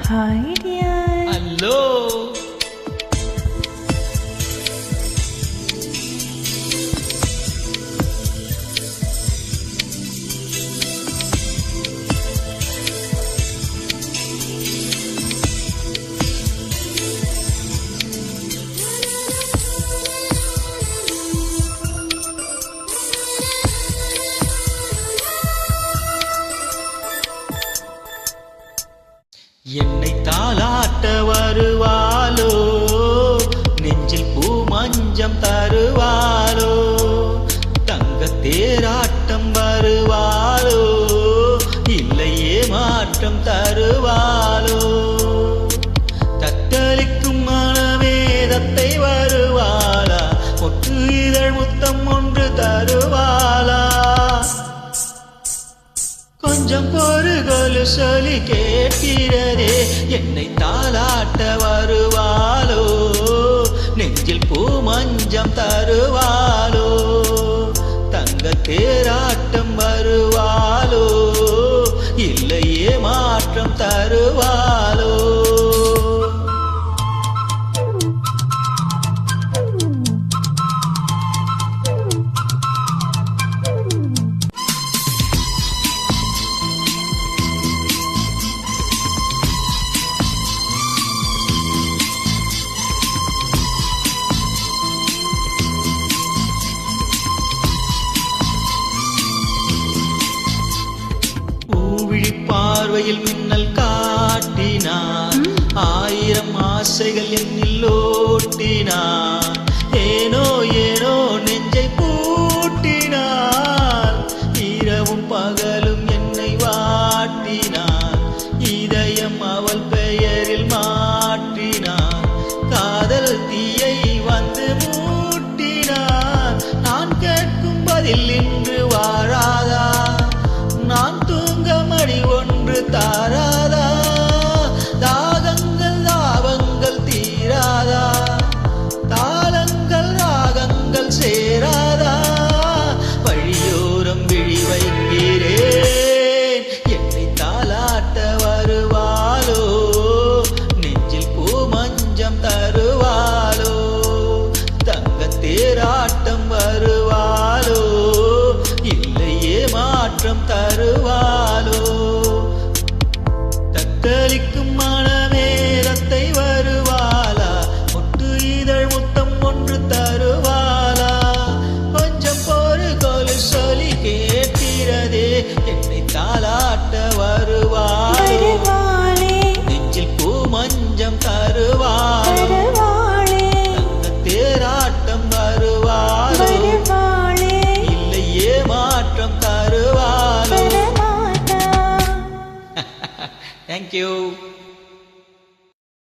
Hi dear. Hello. என்னை தாளாட்ட வருவாளோ, நெஞ்சில் பூ மஞ்சம் தருவாளோ, தங்க தேராட்டம் வருவாளோ, இல்லையே மாற்றம் தருவாளோ, தத்தளிக்கும் மனவேதத்தை வருவாளா, ஒட்டு இதழ் முத்தம் ஒன்று தருவாளா, கொஞ்சம் பொறுகொலு சொல்லி கேட்கிறதே, என்னை தாளாட்ட வருவாளோ, நெஞ்சில் பூ மஞ்சம் தருவாளோ, தங்க தேராட்டம் வருவாளோ, இல்லையே மாற்றம் தருவாளோ. பார்வையில் மின்னல் காட்டினார், ஆயிரம் ஆசைகள் என்னில் ஓட்டினார், ஏனோ ஏனோ நெஞ்சை பூட்டினார், இரவும் பகலும் என்னை வாட்டினார், இதயம் அவள் பெயரில் மாற்றினார், காதல் தீயை வந்து மூட்டினார், நான் கேட்கும் பதில் இன்று வாழாதா, நான் தூங்க மணி ஒன்று தாராதா, தாகங்கள் தாபங்கள் தீராதா, தாளங்கள் ராகங்கள் சேராதா, வழியோரம் விழி வைக்கிறேன், என்னை தாளாட்ட வருவாளோ, நெஞ்சில் பூ மஞ்சம் தருவாளோ, தங்க தேராட்டம் வருவாளோ, இல்லையே மாற்றம் தருவாளோ, தத்தளிக்கும் மனமேரத்தை வருவாளா, ஒட்டு இதழ் முத்தம் ஒன்று தருவாளா, கொஞ்சம் பொறுகொலு சொல்லி கேட்கிறதே, என்னை தாளாட்ட வருவாளோ, நெஞ்சில் பூ மஞ்சம் தருவாளோ, தங்க தேராட்டம் வருவாளோ, இல்லையே மாற்றம் தருவாளோ. Thank you.